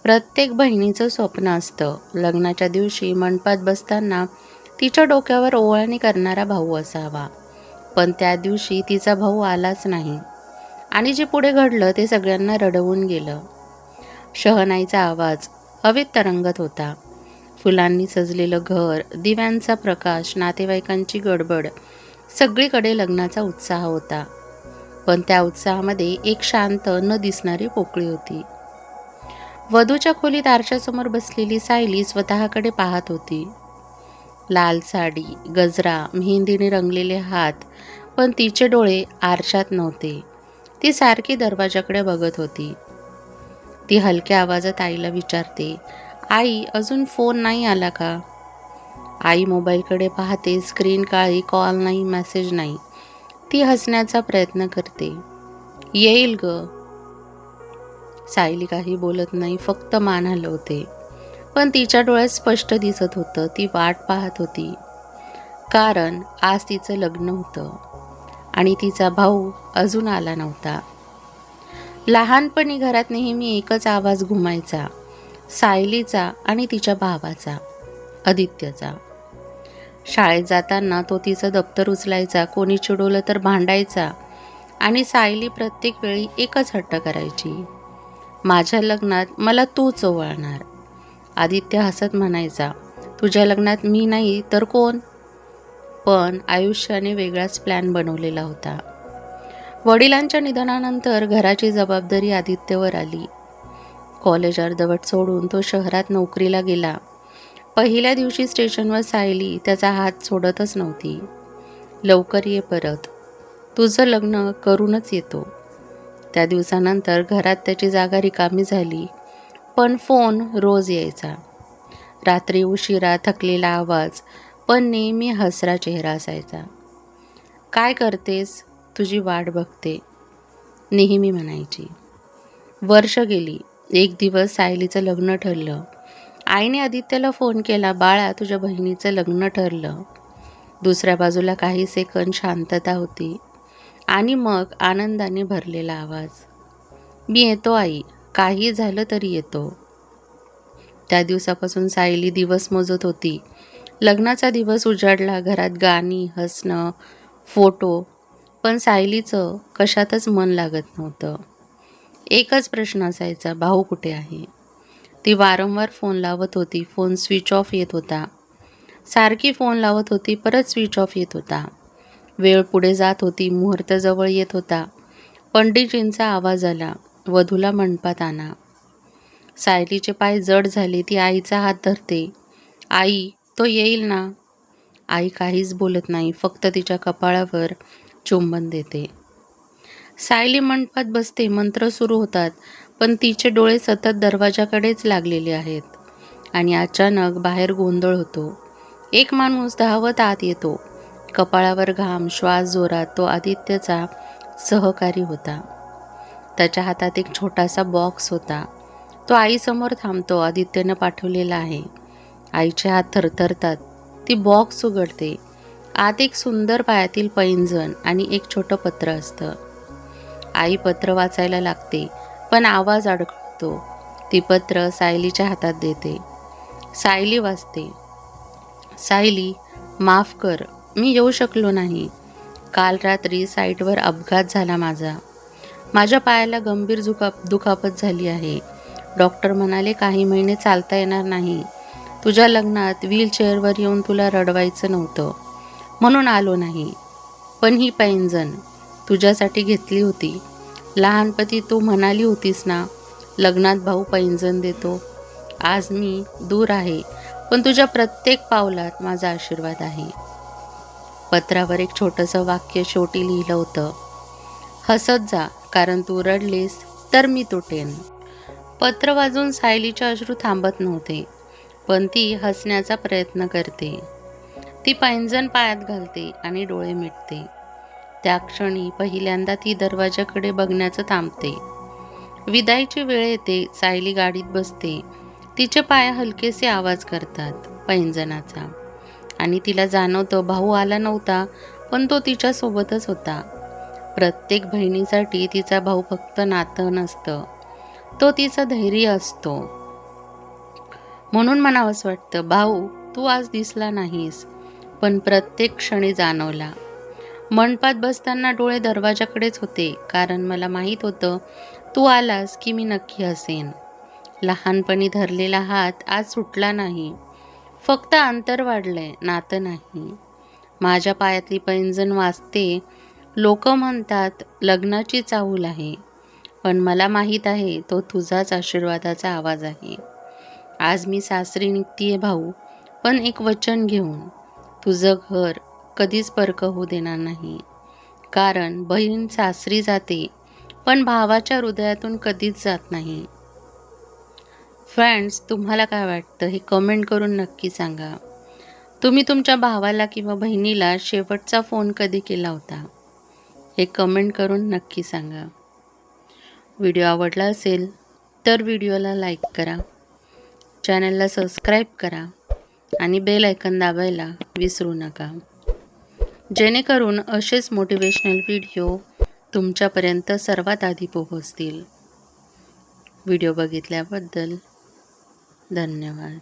प्रत्येक बहिणीचं स्वप्न असतं लग्नाच्या दिवशी मंडपात बसताना तिच्या डोक्यावर ओवाळणी करणारा भाऊ असावा. पण त्या दिवशी तिचा भाऊ आलाच नाही आणि जे पुढे घडलं ते सगळ्यांना रडवून गेलं. शहनाईचा आवाज हवेत तरंगत होता. फुलांनी सजलेलं घर, दिव्यांचा प्रकाश, नातेवाईकांची गडबड, सगळीकडे लग्नाचा उत्साह होता. पण त्या उत्साहामध्ये एक शांत न दिसणारी पोकळी होती. वधूच्या खोलीत आरशासमोर बसलेली सायली स्वतःकडे पाहत होती. लाल साडी, गजरा, मेहंदीने रंगलेले हात, पण तिचे डोळे आरशात नव्हते. ती सारखी दरवाजाकडे बघत होती. ती हलक्या आवाजात आईला विचारते, आई अजून फोन नाही आला का? आई मोबाईलकडे पाहते. स्क्रीन काळी, कॉल नाही, मेसेज नाही. ती हसण्याचा प्रयत्न करते. येईल ग. सायली काही बोलत नाही, फक्त मान हलवते. पण तिच्या डोळ्यात स्पष्ट दिसत होतं ती वाट पाहत होती. कारण आज तिचं लग्न होतं आणि तिचा भाऊ अजून आला नव्हता. लहानपणी घरात नेहमी एकच आवाज घुमायचा, सायलीचा आणि तिच्या भावाचा, आदित्यचा. शाळेत जाताना तो तिचं दप्तर उचलायचा, कोणी चिडवलं तर भांडायचा आणि सायली प्रत्येक वेळी एकच हट्ट करायची, माझ्या लग्नात मला तूच ओवाळणार. आदित्य हसत म्हणायचा, तुझ्या लग्नात मी नाही तर कोण? पण आयुष्याने वेगळाच प्लॅन बनवलेला होता. वडिलांच्या निधनानंतर घराची जबाबदारी आदित्यवर आली. कॉलेज अर्धवट सोडून तो शहरात नोकरीला गेला. पहिल्या दिवशी स्टेशनवर सायली त्याचा हात सोडतच नव्हती. लवकर ये परत, तुझं लग्न करूनच येतो. त्या दिवसानंतर घरात त्याची जागा रिकामी झाली. पण फोन रोज यायचा. रात्री उशिरा थकलेला आवाज, पण नेहमी हसरा चेहरा असायचा. काय करतेस? तुझी वाट बघते, नेहमी म्हणायची. वर्ष गेली. एक दिवस सायलीचं लग्न ठरलं. आईने आदित्यला फोन केला, बाळा तुझ्या बहिणीचं लग्न ठरलं. दुसऱ्या बाजूला काही सेकंद शांतता होती आणि मग आनंदाने भरलेला आवाज, मी येतो आई, काही झालं तरी येतो. त्या दिवसापासून सायली दिवस मोजत होती. लग्नाचा दिवस उजाडला. घरात गाणी, हसणं, फोटो. पण सायलीचं कशातच मन लागत नव्हतं. एकच प्रश्न असायचा, भाऊ कुठे आहे? ती वारंवार फोन लावत होती. फोन स्विच ऑफ येत होता. सारखी फोन लावत होती, परत स्विच ऑफ येत होता. वेळ पुढे जात होती. मुहूर्त जवळ येत होता. पंडितजींचा आवाज आला, वधूला मंडपात आणा. सायलीचे पाय जड झाले. ती आईचा हात धरते. आई, तो येईल ना? आई काहीच बोलत नाही, फक्त तिच्या कपाळावर चुंबन देते. सायली मंडपात बसते. मंत्र सुरू होतात, पण तिचे डोळे सतत दरवाजाकडेच लागलेले आहेत. आणि अचानक बाहेर गोंधळ होतो. एक माणूस धावत आत येतो. कपाळावर घाम, श्वास जोरात. तो आदित्यचा सहकारी होता. त्याच्या हातात एक छोटासा बॉक्स होता. तो आईसमोर थांबतो. आदित्यनं पाठवलेला आहे. आईचे हात थरथरतात. ती बॉक्स उघडते. आत एक सुंदर पायातील पैंजण आणि एक छोटं पत्र असतं. आई पत्र वाचायला लागते, पण आवाज अडकतो. ती पत्र सायलीच्या हातात देते. सायली वाचते. सायली, माफ कर, मी येऊ शकलो नाही. काल रात्री साईटवर अपघात झाला माझा. माझ्या पायाला गंभीर दुखापत झाली आहे. डॉक्टर म्हणाले काही महिने चालता येणार नाही. तुझ्या लग्नात व्हीलचेअरवर येऊन तुला रडवायचं नव्हतं, म्हणून आलो नाही. पण ही पैंजण तुझ्यासाठी घेतली होती. लहानपणी तू म्हणाली होतीस ना, लग्नात भाऊ पैंजण देतो. आज मी दूर आहे, पण तुझ्या प्रत्येक पावलात माझा आशीर्वाद आहे. पत्रावर एक छोटंसं वाक्य शेवटी लिहिलं होतं, हसत जा, कारण तू रडलीस तर मी तुटेन. पत्र वाजून सायलीचे अश्रू थांबत नव्हते, पण ती हसण्याचा प्रयत्न करते. ती पैंजण पायात घालते आणि डोळे मिटते. त्या क्षणी पहिल्यांदा ती दरवाजाकडे बघण्याचं थांबते. विदाईची वेळ येते. सायली गाडीत बसते. तिचे पाय हलकेसे आवाज करतात पैंजणाचा आणि तिला जाणवतं भाऊ आला नव्हता, पण तो तिच्यासोबतच होता. प्रत्येक बहिणीसाठी तिचा भाऊ फक्त नातं नसतं, तो तिचं धैर्य असतो. म्हणून म्हणावंसं वाटतं, भाऊ तू आज दिसला नाहीस, पण प्रत्येक क्षणी जाणवला. मंडपात बसताना डोळे दरवाजाकडेच होते, कारण मला माहीत होतं तू आलास की मी नक्की हसेन. लहानपणी धरलेला हात आज सुटला नाही, फक्त अंतर वाढलंय, नातं नाही. माझ्या पायातली पैंजण वाजते. लोक म्हणतात लग्नाची चाहूल आहे, पण मला माहीत आहे तो तुझाच आशीर्वादाचा आवाज आहे. आज मी सासरी निघतीये भाऊ, पण एक वचन घेऊन, तुझं घर कधीच परकं होऊ देणार नाही. कारण बहीण सासरी जाते, पण भावाच्या हृदयातून कधीच जात नाही. फ्रेंड्स, तुम्हाला काय वाटतं हे कमेंट करून नक्की सांगा. तुम्ही तुमच्या भावाला किंवा बहिणीला शेवटचा फोन कधी केला होता हे कमेंट करून नक्की सांगा. व्हिडिओ आवडला असेल तर व्हिडिओला लाईक करा, चॅनलला सबस्क्राईब करा आणि बेल आयकन दाबायला विसरू नका, जेणेकरून असेच मोटिवेशनल व्हिडिओ तुमच्यापर्यंत सर्वात आधी पोहोचतील. व्हिडिओ बघितल्याबद्दल धन्यवाद.